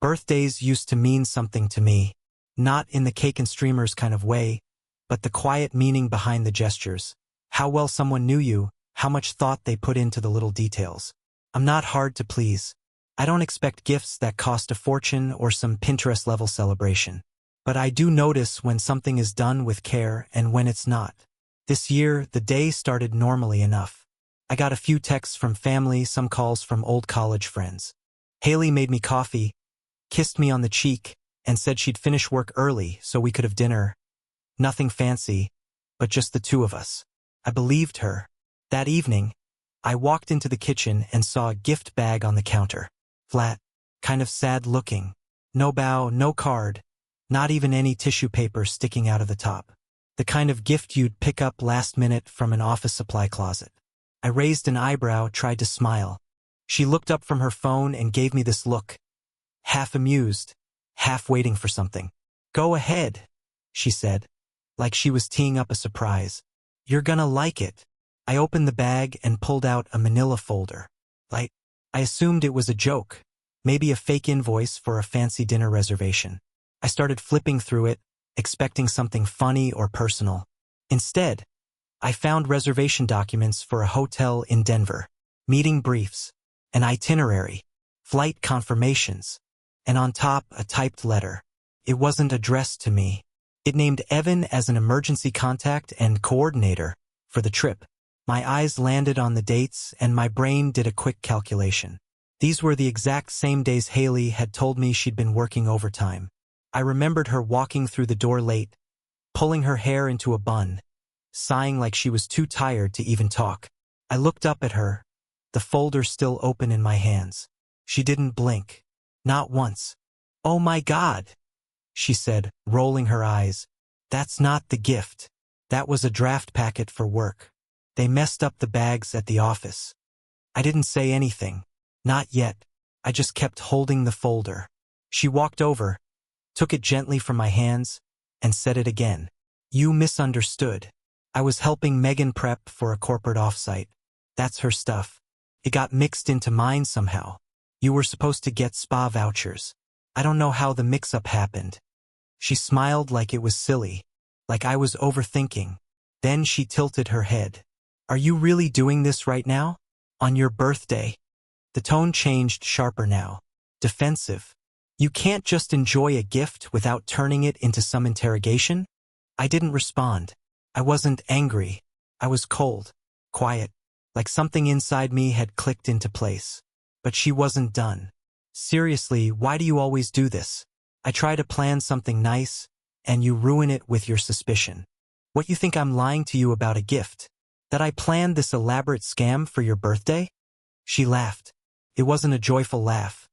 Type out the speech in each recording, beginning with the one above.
Birthdays used to mean something to me, not in the cake and streamers kind of way, but the quiet meaning behind the gestures. How well someone knew you, how much thought they put into the little details. I'm not hard to please. I don't expect gifts that cost a fortune or some Pinterest-level celebration. But I do notice when something is done with care and when it's not. This year, the day started normally enough. I got a few texts from family, some calls from old college friends. Haley made me coffee, kissed me on the cheek, and said she'd finish work early so we could have dinner. Nothing fancy, but just the two of us. I believed her. That evening, I walked into the kitchen and saw a gift bag on the counter. Flat, kind of sad looking. No bow, no card, not even any tissue paper sticking out of the top. The kind of gift you'd pick up last minute from an office supply closet. I raised an eyebrow, tried to smile. She looked up from her phone and gave me this look. Half amused, half waiting for something. "Go ahead," she said, like she was teeing up a surprise. "You're gonna like it." I opened the bag and pulled out a manila folder. I assumed it was a joke, maybe a fake invoice for a fancy dinner reservation. I started flipping through it, expecting something funny or personal. Instead, I found reservation documents for a hotel in Denver, meeting briefs, an itinerary, flight confirmations, and on top a typed letter. It wasn't addressed to me. It named Evan as an emergency contact and coordinator for the trip. My eyes landed on the dates and my brain did a quick calculation. These were the exact same days Haley had told me she'd been working overtime. I remembered her walking through the door late, pulling her hair into a bun, sighing like she was too tired to even talk. I looked up at her, the folder still open in my hands. She didn't blink. Not once. "Oh my God," she said, rolling her eyes. "That's not the gift. That was a draft packet for work. They messed up the bags at the office." I didn't say anything. Not yet. I just kept holding the folder. She walked over, took it gently from my hands, and said it again. "You misunderstood. I was helping Megan prep for a corporate offsite. That's her stuff. It got mixed into mine somehow. You were supposed to get spa vouchers. I don't know how the mix-up happened." She smiled like it was silly, like I was overthinking. Then she tilted her head. "Are you really doing this right now? On your birthday?" The tone changed sharper now. Defensive. "You can't just enjoy a gift without turning it into some interrogation?" I didn't respond. I wasn't angry. I was cold, quiet, like something inside me had clicked into place. But she wasn't done. "Seriously, why do you always do this? I try to plan something nice, and you ruin it with your suspicion. What, you think I'm lying to you about a gift? That I planned this elaborate scam for your birthday?" She laughed. It wasn't a joyful laugh.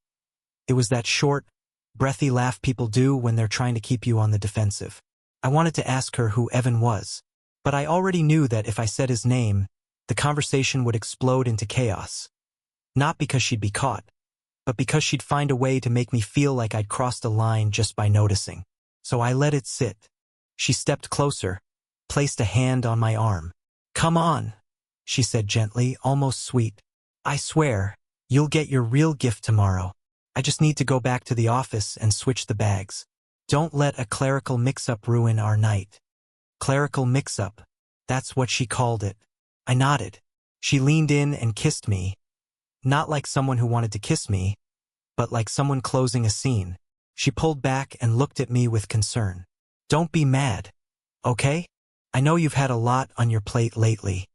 It was that short, breathy laugh people do when they're trying to keep you on the defensive. I wanted to ask her who Evan was, but I already knew that if I said his name, the conversation would explode into chaos. Not because she'd be caught, but because she'd find a way to make me feel like I'd crossed a line just by noticing. So I let it sit. She stepped closer, placed a hand on my arm. "Come on," she said gently, almost sweet. "I swear, you'll get your real gift tomorrow. I just need to go back to the office and switch the bags. Don't let a clerical mix-up ruin our night." Clerical mix-up. That's what she called it. I nodded. She leaned in and kissed me. Not like someone who wanted to kiss me, but like someone closing a scene. She pulled back and looked at me with concern. "Don't be mad, okay? I know you've had a lot on your plate lately."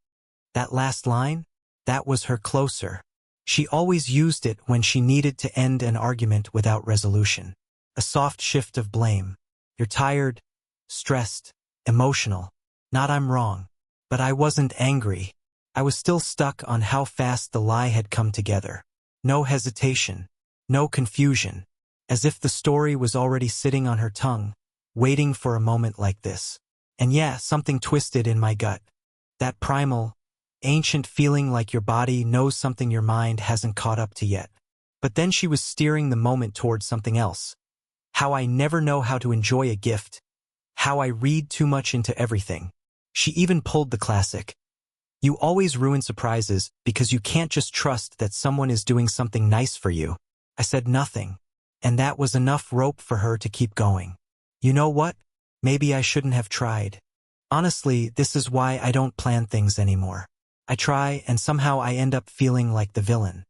That last line? That was her closer. She always used it when she needed to end an argument without resolution. A soft shift of blame. "You're tired, stressed, emotional." Not I'm wrong. But I wasn't angry. I was still stuck on how fast the lie had come together. No hesitation. No confusion. As if the story was already sitting on her tongue, waiting for a moment like this. And yeah, something twisted in my gut. That primal, ancient feeling like your body knows something your mind hasn't caught up to yet. But then she was steering the moment towards something else. How I never know how to enjoy a gift. How I read too much into everything. She even pulled the classic. "You always ruin surprises because you can't just trust that someone is doing something nice for you." I said nothing. And that was enough rope for her to keep going. You know what? Maybe I shouldn't have tried. Honestly, this is why I don't plan things anymore. I try and somehow I end up feeling like the villain.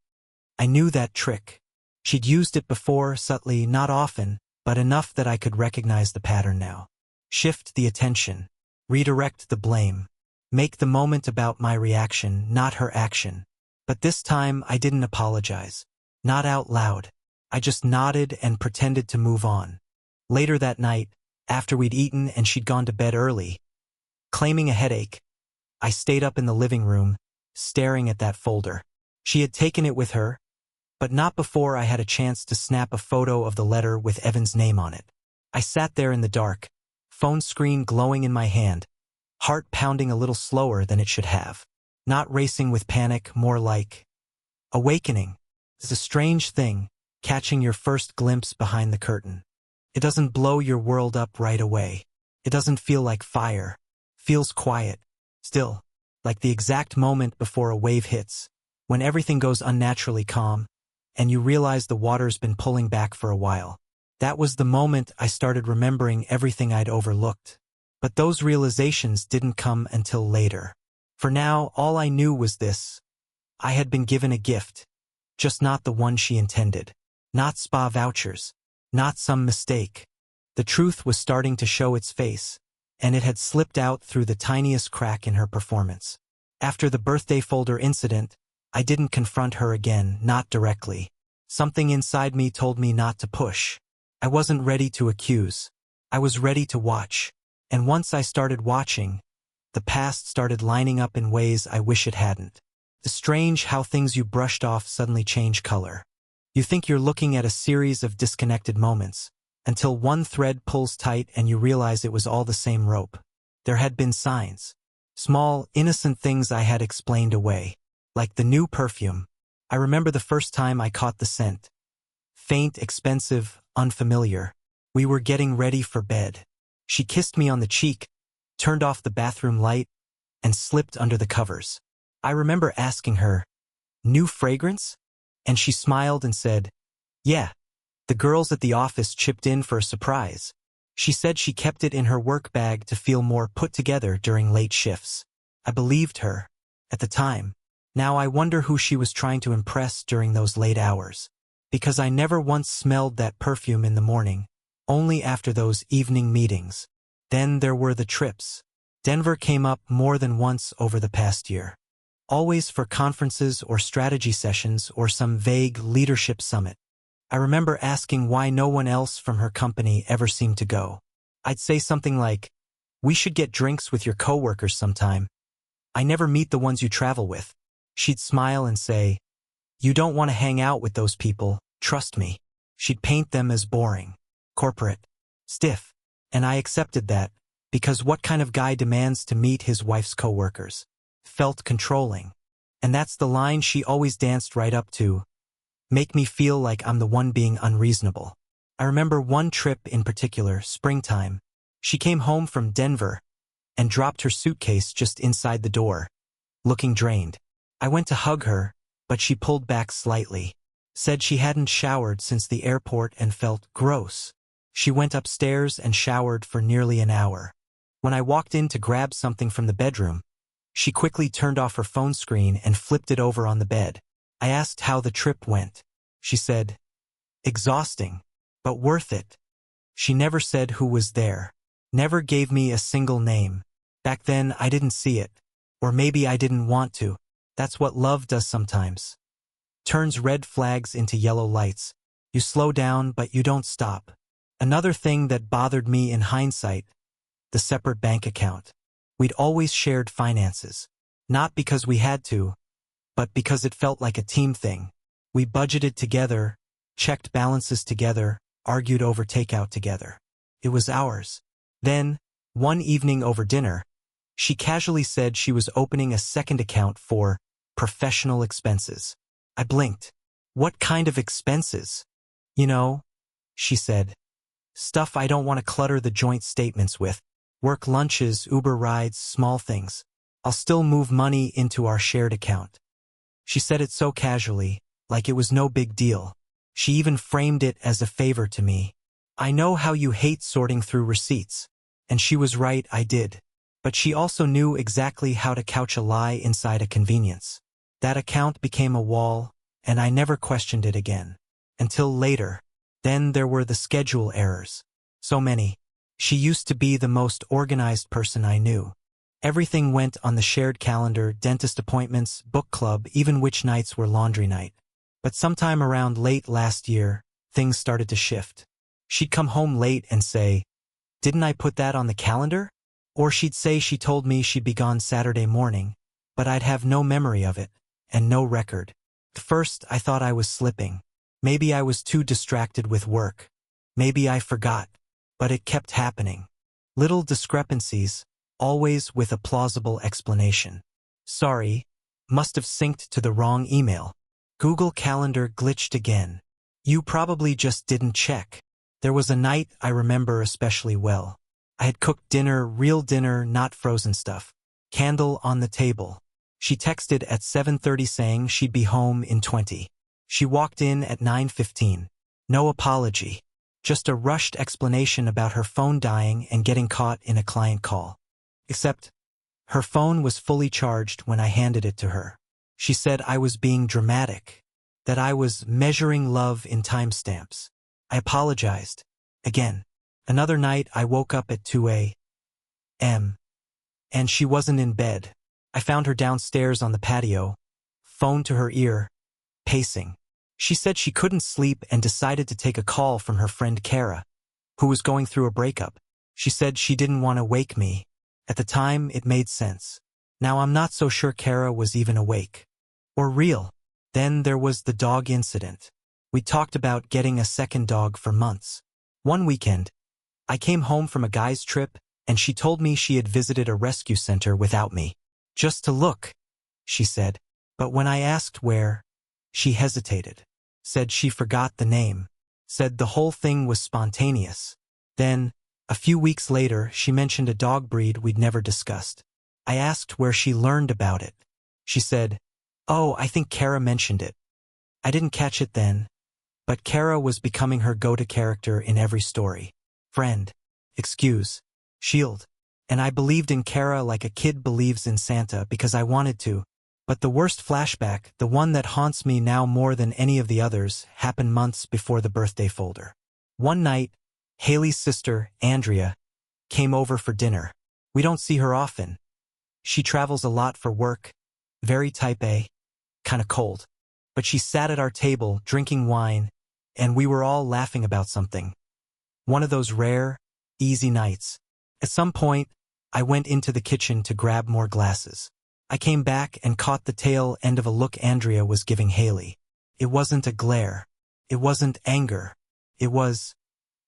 I knew that trick. She'd used it before, subtly, not often, but enough that I could recognize the pattern now. Shift the attention. Redirect the blame. Make the moment about my reaction, not her action. But this time I didn't apologize. Not out loud. I just nodded and pretended to move on. Later that night, after we'd eaten and she'd gone to bed early, claiming a headache, I stayed up in the living room, staring at that folder. She had taken it with her, but not before I had a chance to snap a photo of the letter with Evan's name on it. I sat there in the dark, phone screen glowing in my hand, heart pounding a little slower than it should have. Not racing with panic, more like awakening. It's a strange thing, catching your first glimpse behind the curtain. It doesn't blow your world up right away. It doesn't feel like fire. Feels quiet, still, like the exact moment before a wave hits, when everything goes unnaturally calm, and you realize the water's been pulling back for a while. That was the moment I started remembering everything I'd overlooked. But those realizations didn't come until later. For now, all I knew was this. I had been given a gift, just not the one she intended. Not spa vouchers, not some mistake. The truth was starting to show its face, and it had slipped out through the tiniest crack in her performance. After the birthday folder incident, I didn't confront her again, not directly. Something inside me told me not to push. I wasn't ready to accuse. I was ready to watch. And once I started watching, the past started lining up in ways I wish it hadn't. It's strange how things you brushed off suddenly change color. You think you're looking at a series of disconnected moments, until one thread pulls tight and you realize it was all the same rope. There had been signs. Small, innocent things I had explained away. Like the new perfume. I remember the first time I caught the scent. Faint, expensive, unfamiliar. We were getting ready for bed. She kissed me on the cheek, turned off the bathroom light, and slipped under the covers. I remember asking her, "New fragrance?" And she smiled and said, "Yeah, the girls at the office chipped in for a surprise." She said she kept it in her work bag to feel more put together during late shifts. I believed her, at the time. Now I wonder who she was trying to impress during those late hours. Because I never once smelled that perfume in the morning, only after those evening meetings. Then there were the trips. Denver came up more than once over the past year. Always for conferences or strategy sessions or some vague leadership summit. I remember asking why no one else from her company ever seemed to go. I'd say something like, "We should get drinks with your coworkers sometime. I never meet the ones you travel with." She'd smile and say, "You don't want to hang out with those people, trust me." She'd paint them as boring, corporate, stiff. And I accepted that, because what kind of guy demands to meet his wife's coworkers? Felt controlling. And that's the line she always danced right up to. Make me feel like I'm the one being unreasonable. I remember one trip in particular, springtime. She came home from Denver and dropped her suitcase just inside the door, looking drained. I went to hug her, but she pulled back slightly. Said she hadn't showered since the airport and felt gross. She went upstairs and showered for nearly an hour. When I walked in to grab something from the bedroom, she quickly turned off her phone screen and flipped it over on the bed. I asked how the trip went. She said, "Exhausting, but worth it." She never said who was there. Never gave me a single name. Back then I didn't see it. Or maybe I didn't want to. That's what love does sometimes. Turns red flags into yellow lights. You slow down, but you don't stop. Another thing that bothered me in hindsight, the separate bank account. We'd always shared finances. Not because we had to, but because it felt like a team thing. We budgeted together, checked balances together, argued over takeout together. It was ours. Then, one evening over dinner, she casually said she was opening a second account for professional expenses. I blinked. What kind of expenses? You know, she said. Stuff I don't want to clutter the joint statements with. Work lunches, Uber rides, small things. I'll still move money into our shared account. She said it so casually, like it was no big deal. She even framed it as a favor to me. "I know how you hate sorting through receipts." And she was right, I did. But she also knew exactly how to couch a lie inside a convenience. That account became a wall, and I never questioned it again. Until later. Then there were the schedule errors. So many. She used to be the most organized person I knew. Everything went on the shared calendar, dentist appointments, book club, even which nights were laundry night. But sometime around late last year, things started to shift. She'd come home late and say, "Didn't I put that on the calendar?" Or she'd say she told me she'd be gone Saturday morning, but I'd have no memory of it, and no record. At first, I thought I was slipping. Maybe I was too distracted with work. Maybe I forgot. But it kept happening. Little discrepancies, always with a plausible explanation. "Sorry, must have synced to the wrong email. Google Calendar glitched again. You probably just didn't check." There was a night I remember especially well. I had cooked dinner, real dinner, not frozen stuff. Candle on the table. She texted at 7:30 saying she'd be home in 20. She walked in at 9:15. No apology. Just a rushed explanation about her phone dying and getting caught in a client call. Except, her phone was fully charged when I handed it to her. She said I was being dramatic, that I was measuring love in timestamps. I apologized. Again. Another night I woke up at 2 a.m. and she wasn't in bed. I found her downstairs on the patio, phone to her ear, pacing. She said she couldn't sleep and decided to take a call from her friend Kara, who was going through a breakup. She said she didn't want to wake me. At the time, it made sense. Now I'm not so sure Kara was even awake. Or real. Then there was the dog incident. We talked about getting a second dog for months. One weekend, I came home from a guy's trip, and she told me she had visited a rescue center without me. "Just to look," she said. But when I asked where, she hesitated. Said she forgot the name. Said the whole thing was spontaneous. Then, a few weeks later, she mentioned a dog breed we'd never discussed. I asked where she learned about it. She said, "Oh, I think Kara mentioned it." I didn't catch it then, but Kara was becoming her go-to character in every story. Friend. Excuse. Shield. And I believed in Kara like a kid believes in Santa because I wanted to. But the worst flashback, the one that haunts me now more than any of the others, happened months before the birthday folder. One night, Haley's sister, Andrea, came over for dinner. We don't see her often. She travels a lot for work, very type A, kinda cold. But she sat at our table, drinking wine, and we were all laughing about something. One of those rare, easy nights. At some point, I went into the kitchen to grab more glasses. I came back and caught the tail end of a look Andrea was giving Haley. It wasn't a glare. It wasn't anger. It was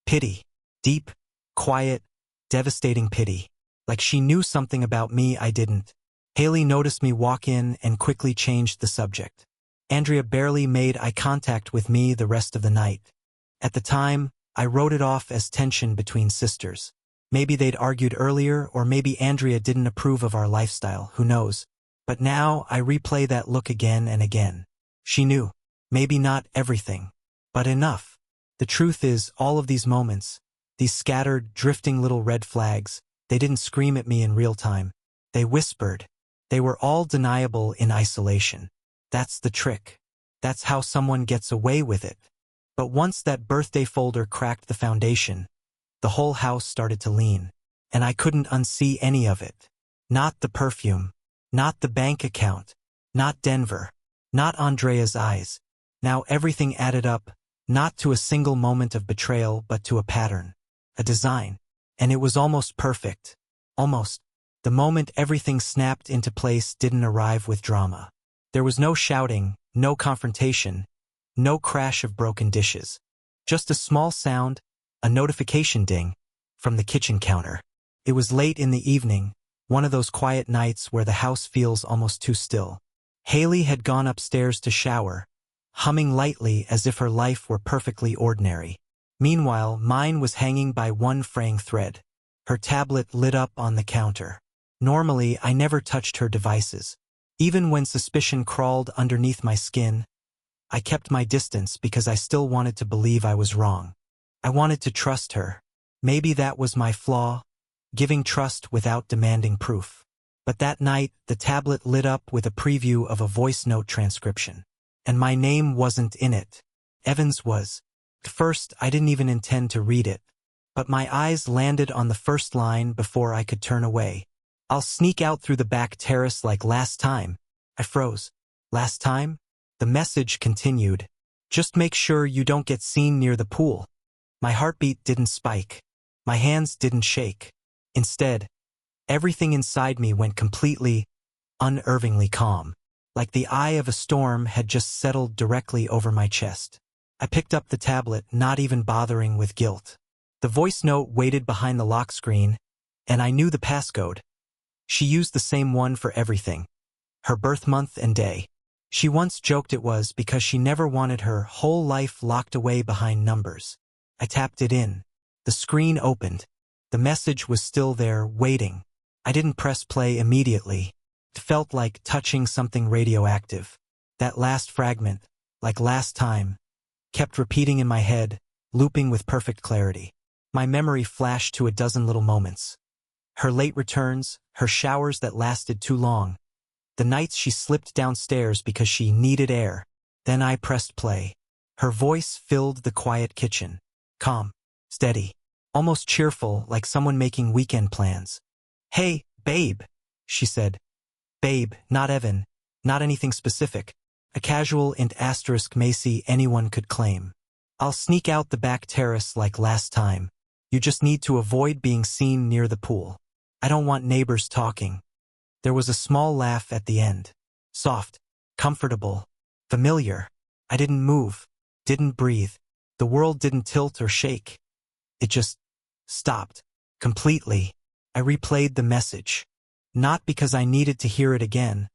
pity. Deep, quiet, devastating pity. Like she knew something about me I didn't. Haley noticed me walk in and quickly changed the subject. Andrea barely made eye contact with me the rest of the night. At the time, I wrote it off as tension between sisters. Maybe they'd argued earlier, or maybe Andrea didn't approve of our lifestyle, who knows. But now I replay that look again and again. She knew. Maybe not everything, but enough. The truth is, all of these moments, these scattered, drifting little red flags, they didn't scream at me in real time. They whispered. They were all deniable in isolation. That's the trick. That's how someone gets away with it. But once that birthday folder cracked the foundation, the whole house started to lean, and I couldn't unsee any of it. Not the perfume, not the bank account, not Denver, not Andrea's eyes. Now everything added up, not to a single moment of betrayal but to a pattern, a design. And it was almost perfect. Almost. The moment everything snapped into place didn't arrive with drama. There was no shouting, no confrontation, no crash of broken dishes. Just a small sound, a notification ding, from the kitchen counter. It was late in the evening, one of those quiet nights where the house feels almost too still. Haley had gone upstairs to shower, humming lightly as if her life were perfectly ordinary. Meanwhile, mine was hanging by one fraying thread. Her tablet lit up on the counter. Normally, I never touched her devices. Even when suspicion crawled underneath my skin, I kept my distance because I still wanted to believe I was wrong. I wanted to trust her. Maybe that was my flaw, giving trust without demanding proof. But that night, the tablet lit up with a preview of a voice note transcription. And my name wasn't in it. Evan's was. At first, I didn't even intend to read it. But my eyes landed on the first line before I could turn away. I'll sneak out through the back terrace like last time. I froze. Last time? The message continued. Just make sure you don't get seen near the pool. My heartbeat didn't spike. My hands didn't shake. Instead, everything inside me went completely, unnervingly calm, like the eye of a storm had just settled directly over my chest. I picked up the tablet, not even bothering with guilt. The voice note waited behind the lock screen, and I knew the passcode. She used the same one for everything. Her birth month and day. She once joked it was because she never wanted her whole life locked away behind numbers. I tapped it in. The screen opened. The message was still there, waiting. I didn't press play immediately. It felt like touching something radioactive. That last fragment, like last time, kept repeating in my head, looping with perfect clarity. My memory flashed to a dozen little moments. Her late returns, her showers that lasted too long. The nights she slipped downstairs because she needed air. Then I pressed play. Her voice filled the quiet kitchen. Calm, steady, almost cheerful, like someone making weekend plans. Hey, babe, she said. Babe, not Evan, not anything specific. A casual int asterisk Macy anyone could claim. I'll sneak out the back terrace like last time. You just need to avoid being seen near the pool. I don't want neighbors talking. There was a small laugh at the end. Soft, comfortable, familiar. I didn't move, didn't breathe. The world didn't tilt or shake. It just stopped. Completely. I replayed the message. Not because I needed to hear it again,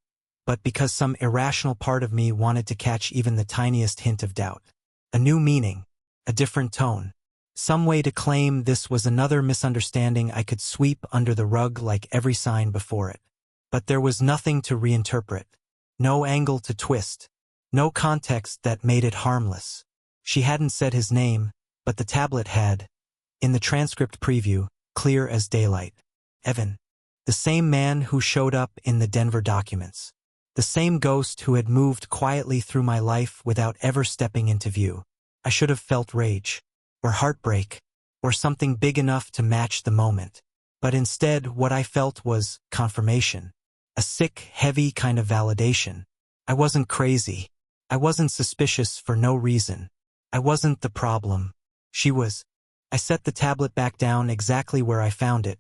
but because some irrational part of me wanted to catch even the tiniest hint of doubt. A new meaning. A different tone. Some way to claim this was another misunderstanding I could sweep under the rug like every sign before it. But there was nothing to reinterpret. No angle to twist. No context that made it harmless. She hadn't said his name, but the tablet had. In the transcript preview, clear as daylight. Evan. The same man who showed up in the Denver documents. The same ghost who had moved quietly through my life without ever stepping into view. I should have felt rage, or heartbreak, or something big enough to match the moment. But instead, what I felt was confirmation. A sick, heavy kind of validation. I wasn't crazy. I wasn't suspicious for no reason. I wasn't the problem. She was. I set the tablet back down exactly where I found it,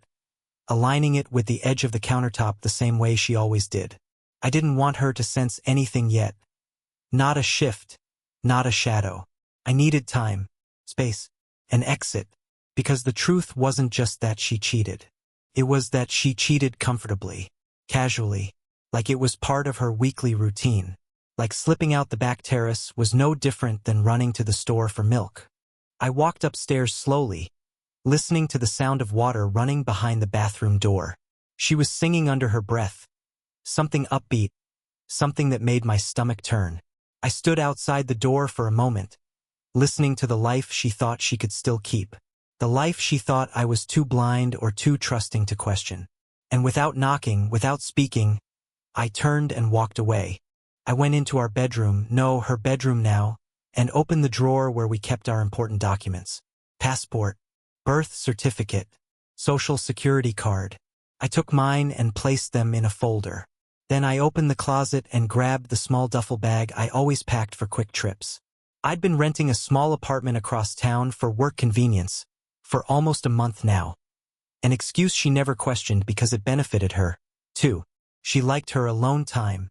aligning it with the edge of the countertop the same way she always did. I didn't want her to sense anything yet. Not a shift, not a shadow. I needed time, space, an exit, because the truth wasn't just that she cheated. It was that she cheated comfortably, casually, like it was part of her weekly routine. Like slipping out the back terrace was no different than running to the store for milk. I walked upstairs slowly, listening to the sound of water running behind the bathroom door. She was singing under her breath. Something upbeat, something that made my stomach turn. I stood outside the door for a moment, listening to the life she thought she could still keep. The life she thought I was too blind or too trusting to question. And without knocking, without speaking, I turned and walked away. I went into our bedroom, no, her bedroom now, and opened the drawer where we kept our important documents. Passport, birth certificate, social security card. I took mine and placed them in a folder. Then I opened the closet and grabbed the small duffel bag I always packed for quick trips. I'd been renting a small apartment across town for work convenience for almost a month now. An excuse she never questioned because it benefited her, too. She liked her alone time.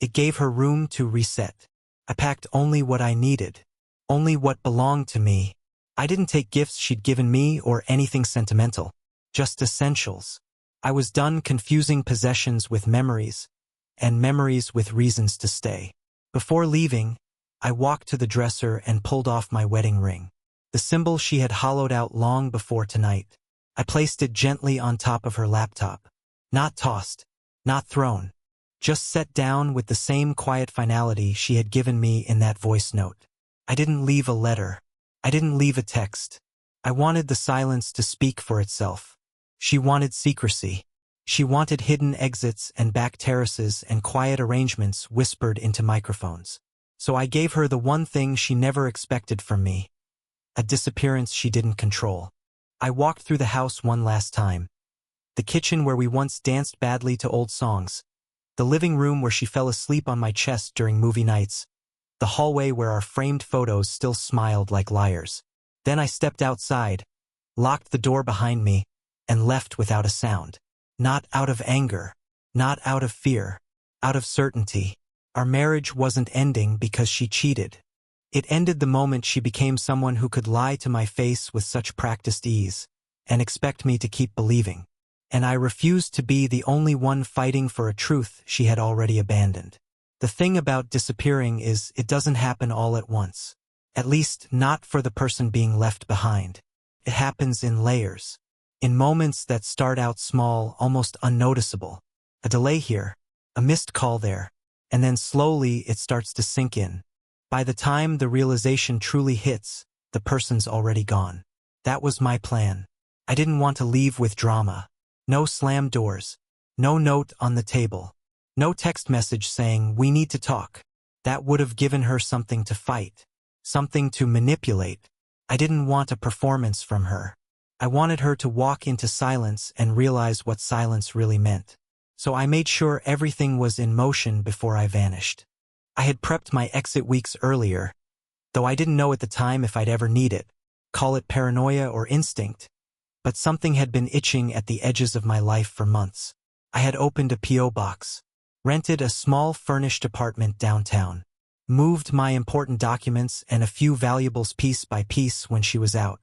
It gave her room to reset. I packed only what I needed, only what belonged to me. I didn't take gifts she'd given me or anything sentimental, just essentials. I was done confusing possessions with memories, and memories with reasons to stay. Before leaving, I walked to the dresser and pulled off my wedding ring, the symbol she had hollowed out long before tonight. I placed it gently on top of her laptop. Not tossed, not thrown, just set down with the same quiet finality she had given me in that voice note. I didn't leave a letter. I didn't leave a text. I wanted the silence to speak for itself. She wanted secrecy. She wanted hidden exits and back terraces and quiet arrangements whispered into microphones. So I gave her the one thing she never expected from me: a disappearance she didn't control. I walked through the house one last time. The kitchen where we once danced badly to old songs. The living room where she fell asleep on my chest during movie nights. The hallway where our framed photos still smiled like liars. Then I stepped outside, locked the door behind me, and left without a sound. Not out of anger, not out of fear, out of certainty. Our marriage wasn't ending because she cheated. It ended the moment she became someone who could lie to my face with such practiced ease, and expect me to keep believing. And I refused to be the only one fighting for a truth she had already abandoned. The thing about disappearing is it doesn't happen all at once. At least not for the person being left behind. It happens in layers. In moments that start out small, almost unnoticeable. A delay here, a missed call there, and then slowly it starts to sink in. By the time the realization truly hits, the person's already gone. That was my plan. I didn't want to leave with drama. No slammed doors. No note on the table. No text message saying, "We need to talk." That would have given her something to fight. Something to manipulate. I didn't want a performance from her. I wanted her to walk into silence and realize what silence really meant. So I made sure everything was in motion before I vanished. I had prepped my exit weeks earlier, though I didn't know at the time if I'd ever need it. Call it paranoia or instinct. But something had been itching at the edges of my life for months. I had opened a P.O. box, rented a small furnished apartment downtown, moved my important documents and a few valuables piece by piece when she was out,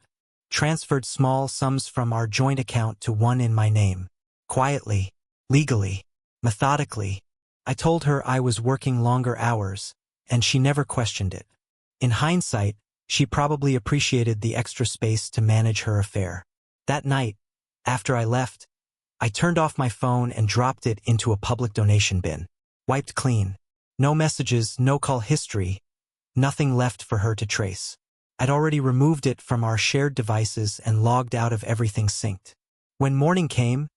transferred small sums from our joint account to one in my name. Quietly, legally, methodically. I told her I was working longer hours, and she never questioned it. In hindsight, she probably appreciated the extra space to manage her affair. That night, after I left, I turned off my phone and dropped it into a public donation bin. Wiped clean. No messages, no call history, nothing left for her to trace. I'd already removed it from our shared devices and logged out of everything synced. When morning came,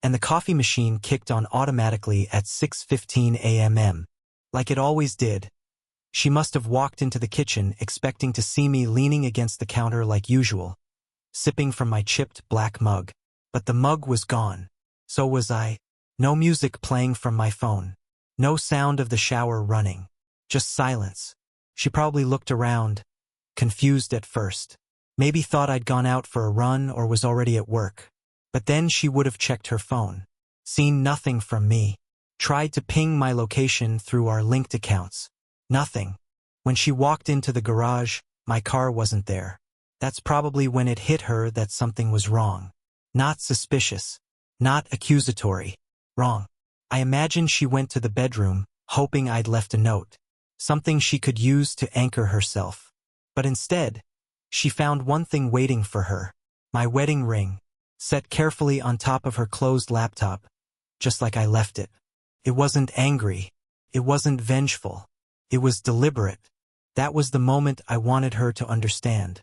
and the coffee machine kicked on automatically at 6:15 a.m., like it always did, she must have walked into the kitchen expecting to see me leaning against the counter like usual, sipping from my chipped black mug. But the mug was gone. So was I. No music playing from my phone. No sound of the shower running. Just silence. She probably looked around, confused at first. Maybe thought I'd gone out for a run or was already at work. But then she would have checked her phone. Seen nothing from me. Tried to ping my location through our linked accounts. Nothing. When she walked into the garage, my car wasn't there. That's probably when it hit her that something was wrong. Not suspicious. Not accusatory. Wrong. I imagined she went to the bedroom, hoping I'd left a note. Something she could use to anchor herself. But instead, she found one thing waiting for her. My wedding ring, set carefully on top of her closed laptop, just like I left it. It wasn't angry. It wasn't vengeful. It was deliberate. That was the moment I wanted her to understand.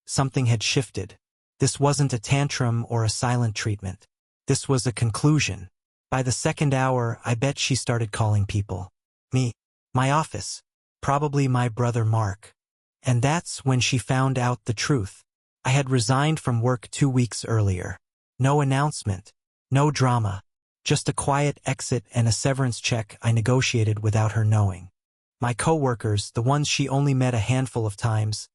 Something had shifted. This wasn't a tantrum or a silent treatment. This was a conclusion. By the second hour, I bet she started calling people. Me. My office. Probably my brother Mark. And that's when she found out the truth. I had resigned from work 2 weeks earlier. No announcement. No drama. Just a quiet exit and a severance check I negotiated without her knowing. My coworkers, the ones she only met a handful of times,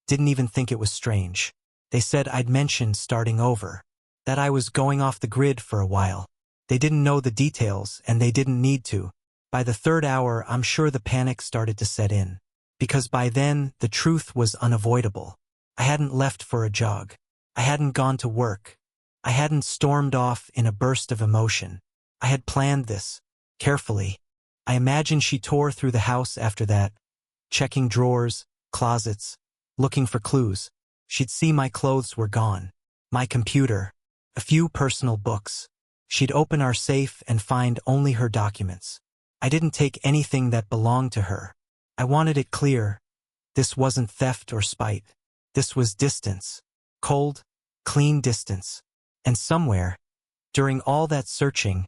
didn't even think it was strange. They said I'd mentioned starting over. That I was going off the grid for a while. They didn't know the details, and they didn't need to. By the third hour, I'm sure the panic started to set in. Because by then, the truth was unavoidable. I hadn't left for a jog. I hadn't gone to work. I hadn't stormed off in a burst of emotion. I had planned this, carefully. I imagine she tore through the house after that, checking drawers, closets, looking for clues. She'd see my clothes were gone. My computer. A few personal books. She'd open our safe and find only her documents. I didn't take anything that belonged to her. I wanted it clear. This wasn't theft or spite. This was distance. Cold, clean distance. And somewhere, during all that searching,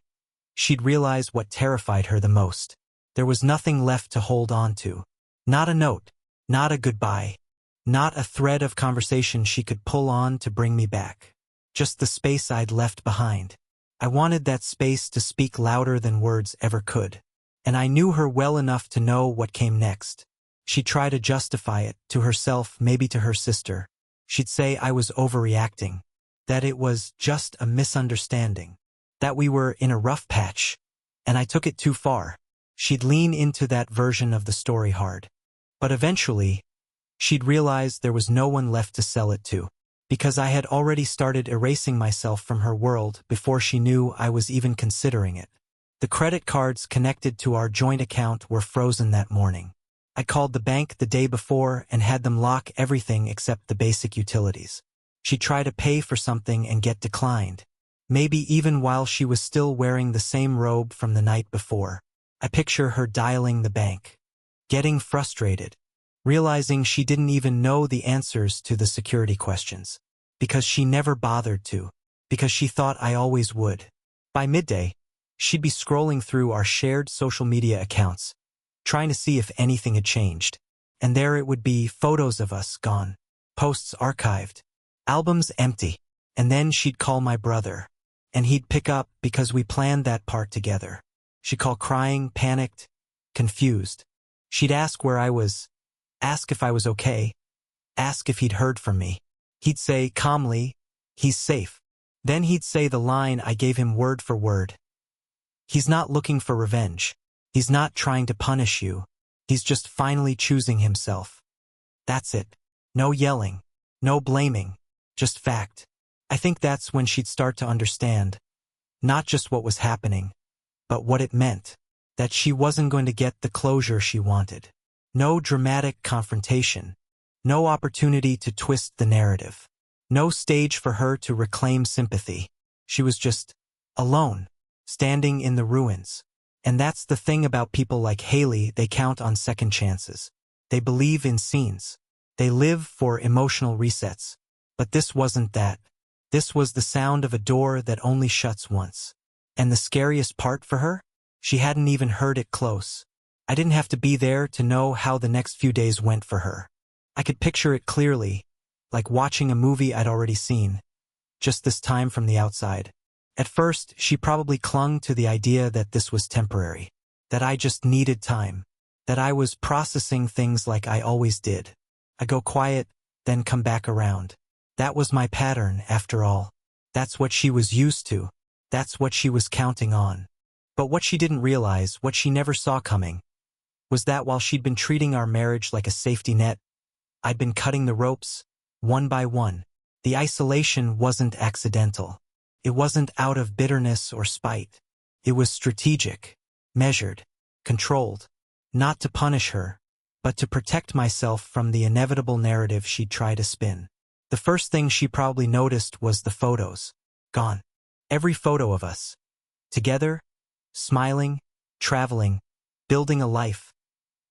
she'd realize what terrified her the most. There was nothing left to hold on to. Not a note, not a goodbye, not a thread of conversation she could pull on to bring me back. Just the space I'd left behind. I wanted that space to speak louder than words ever could. And I knew her well enough to know what came next. She'd try to justify it, to herself, maybe to her sister. She'd say I was overreacting, that it was just a misunderstanding, that we were in a rough patch, and I took it too far. She'd lean into that version of the story hard. But eventually, she'd realize there was no one left to sell it to, because I had already started erasing myself from her world before she knew I was even considering it. The credit cards connected to our joint account were frozen that morning. I called the bank the day before and had them lock everything except the basic utilities. She'd try to pay for something and get declined, maybe even while she was still wearing the same robe from the night before. I picture her dialing the bank, getting frustrated, realizing she didn't even know the answers to the security questions, because she never bothered to, because she thought I always would. By midday, she'd be scrolling through our shared social media accounts, trying to see if anything had changed. And there it would be, photos of us gone, posts archived, albums empty. And then she'd call my brother, and he'd pick up because we planned that part together. She'd call crying, panicked, confused. She'd ask where I was, ask if I was okay, ask if he'd heard from me. He'd say calmly, "He's safe." Then he'd say the line I gave him word for word. "He's not looking for revenge. He's not trying to punish you. He's just finally choosing himself." That's it. No yelling, no blaming, just fact. I think that's when she'd start to understand, not just what was happening, but what it meant, that she wasn't going to get the closure she wanted. No dramatic confrontation, no opportunity to twist the narrative, no stage for her to reclaim sympathy. She was just alone, standing in the ruins. And that's the thing about people like Haley, they count on second chances. They believe in scenes. They live for emotional resets. But this wasn't that. This was the sound of a door that only shuts once. And the scariest part for her? She hadn't even heard it close. I didn't have to be there to know how the next few days went for her. I could picture it clearly, like watching a movie I'd already seen, just this time from the outside. At first, she probably clung to the idea that this was temporary, that I just needed time, that I was processing things like I always did. I go quiet, then come back around. That was my pattern, after all. That's what she was used to. That's what she was counting on. But what she didn't realize, what she never saw coming, was that while she'd been treating our marriage like a safety net, I'd been cutting the ropes, one by one. The isolation wasn't accidental. It wasn't out of bitterness or spite. It was strategic, measured, controlled. Not to punish her, but to protect myself from the inevitable narrative she'd try to spin. The first thing she probably noticed was the photos. Gone. Every photo of us. Together, smiling, traveling, building a life.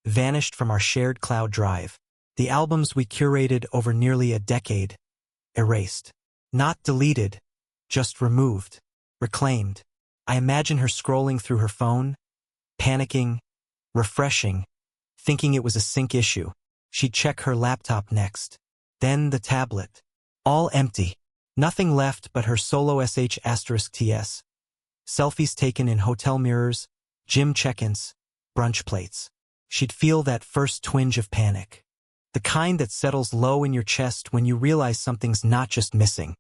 Vanished from our shared cloud drive. The albums we curated over nearly a decade. Erased. Not deleted, just removed. Reclaimed. I imagine her scrolling through her phone, panicking, refreshing, thinking it was a sync issue. She'd check her laptop next. Then the tablet. All empty. Nothing left but her solo sh*TS. Selfies taken in hotel mirrors, gym check-ins, brunch plates. She'd feel that first twinge of panic. The kind that settles low in your chest when you realize something's not just missing.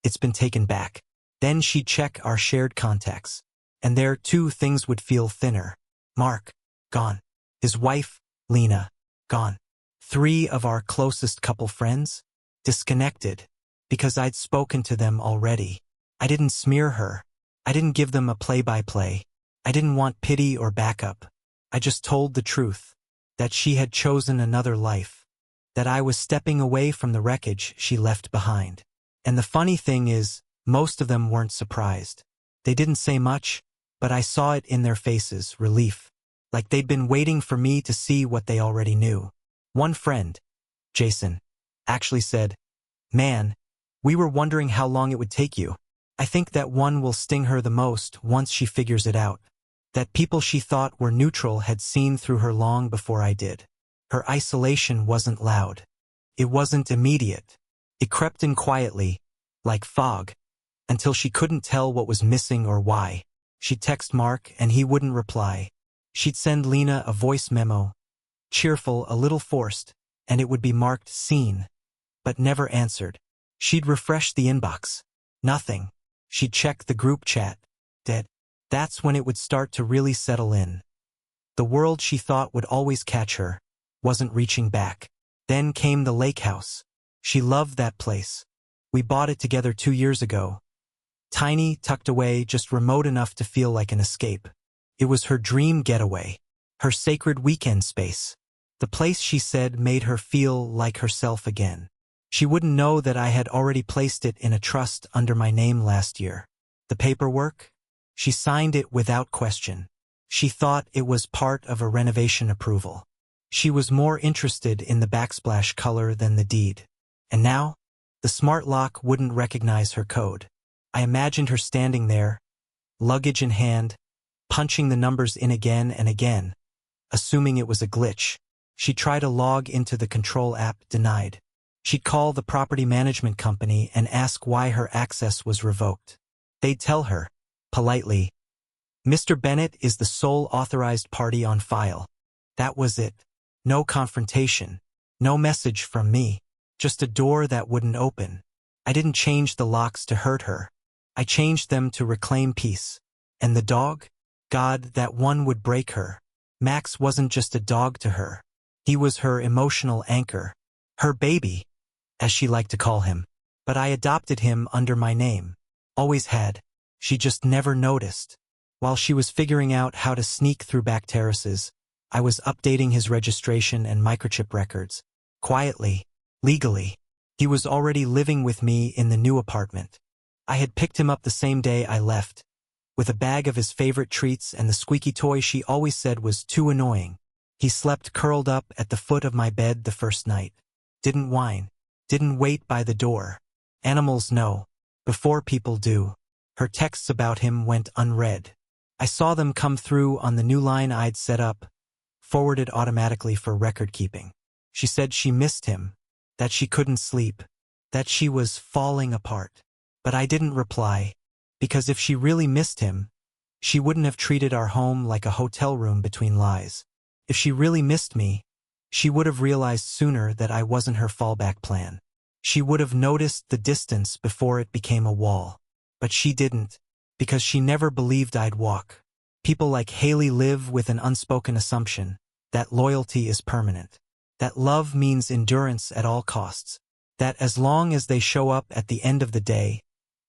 It's been taken back. Then she'd check our shared contacts. And there too things would feel thinner. Mark, gone. His wife, Lena, gone. 3 of our closest couple friends, disconnected, because I'd spoken to them already. I didn't smear her. I didn't give them a play-by-play. I didn't want pity or backup. I just told the truth, that she had chosen another life, that I was stepping away from the wreckage she left behind. And the funny thing is, most of them weren't surprised. They didn't say much, but I saw it in their faces, relief. like they'd been waiting for me to see what they already knew. One friend, Jason, actually said, "Man, we were wondering how long it would take you." I think that one will sting her the most once she figures it out. That people she thought were neutral had seen through her long before I did. Her isolation wasn't loud. It wasn't immediate. It crept in quietly, like fog, until she couldn't tell what was missing or why. She'd text Mark and he wouldn't reply. She'd send Lena a voice memo, cheerful, a little forced, and it would be marked seen, but never answered. She'd refresh the inbox. Nothing. She'd check the group chat. Dead. That's when it would start to really settle in. The world she thought would always catch her wasn't reaching back. Then came the lake house. She loved that place. We bought it together 2 years ago. Tiny, tucked away, just remote enough to feel like an escape. It was her dream getaway, her sacred weekend space. The place, she said, made her feel like herself again. She wouldn't know that I had already placed it in a trust under my name last year. The paperwork? She signed it without question. She thought it was part of a renovation approval. She was more interested in the backsplash color than the deed. And now, the smart lock wouldn't recognize her code. I imagined her standing there, luggage in hand, punching the numbers in again and again, assuming it was a glitch. She'd try to log into the control app, denied. She'd call the property management company and ask why her access was revoked. They'd tell her, politely, "Mr. Bennett is the sole authorized party on file." That was it. No confrontation. No message from me. Just a door that wouldn't open. I didn't change the locks to hurt her. I changed them to reclaim peace. And the dog? God, that one would break her. Max wasn't just a dog to her. He was her emotional anchor. Her baby, as she liked to call him. But I adopted him under my name. Always had. She just never noticed. While she was figuring out how to sneak through back terraces, I was updating his registration and microchip records. Quietly, legally. He was already living with me in the new apartment. I had picked him up the same day I left, with a bag of his favorite treats and the squeaky toy she always said was too annoying. He slept curled up at the foot of my bed the first night. Didn't whine. Didn't wait by the door. Animals know. Before people do. Her texts about him went unread. I saw them come through on the new line I'd set up, forwarded automatically for record keeping. She said she missed him, that she couldn't sleep, that she was falling apart. But I didn't reply, because if she really missed him, she wouldn't have treated our home like a hotel room between lies. If she really missed me, she would have realized sooner that I wasn't her fallback plan. She would have noticed the distance before it became a wall. But she didn't, because she never believed I'd walk. People like Haley live with an unspoken assumption that loyalty is permanent, that love means endurance at all costs, that as long as they show up at the end of the day,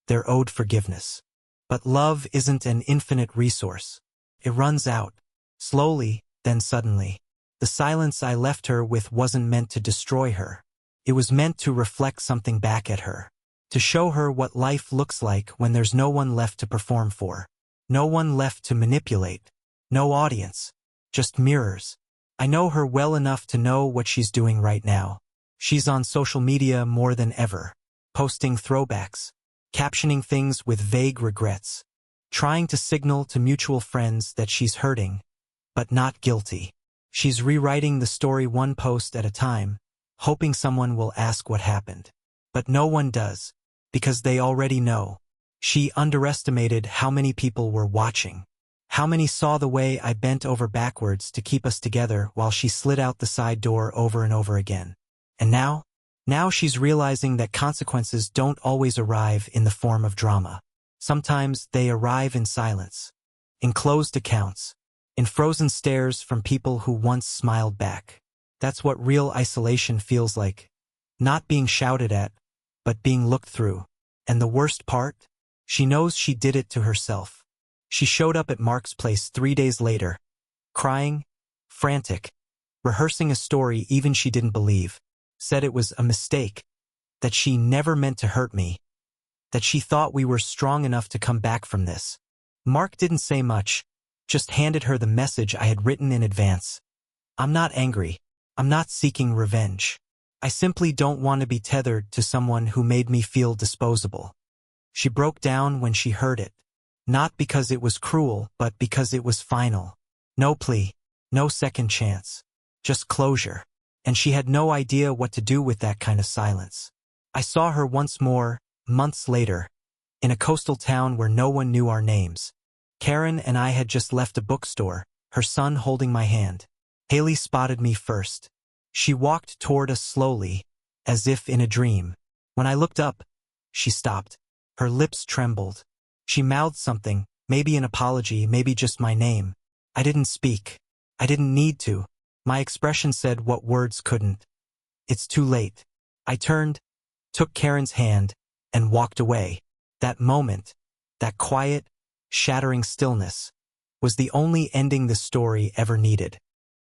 they're owed forgiveness. But love isn't an infinite resource. It runs out, slowly, then suddenly. The silence I left her with wasn't meant to destroy her. It was meant to reflect something back at her. To show her what life looks like when there's no one left to perform for. No one left to manipulate. No audience. Just mirrors. I know her well enough to know what she's doing right now. She's on social media more than ever. Posting throwbacks. Captioning things with vague regrets. Trying to signal to mutual friends that she's hurting, but not guilty. She's rewriting the story one post at a time, hoping someone will ask what happened. But no one does. Because they already know. She underestimated how many people were watching. How many saw the way I bent over backwards to keep us together while she slid out the side door over and over again. And now? Now she's realizing that consequences don't always arrive in the form of drama. Sometimes they arrive in silence. In closed accounts. In frozen stares from people who once smiled back. That's what real isolation feels like. Not being shouted at, but being looked through. And the worst part? She knows she did it to herself. She showed up at Mark's place 3 days later, crying, frantic, rehearsing a story even she didn't believe, said it was a mistake, that she never meant to hurt me, that she thought we were strong enough to come back from this. Mark didn't say much, just handed her the message I had written in advance. I'm not angry. I'm not seeking revenge. I simply don't want to be tethered to someone who made me feel disposable. She broke down when she heard it. Not because it was cruel, but because it was final. No plea, no second chance. Just closure. And she had no idea what to do with that kind of silence. I saw her once more, months later, in a coastal town where no one knew our names. Karen and I had just left a bookstore, her son holding my hand. Haley spotted me first. She walked toward us slowly, as if in a dream. When I looked up, she stopped. Her lips trembled. She mouthed something, maybe an apology, maybe just my name. I didn't speak. I didn't need to. My expression said what words couldn't. It's too late. I turned, took Karen's hand, and walked away. That moment, that quiet, shattering stillness, was the only ending the story ever needed.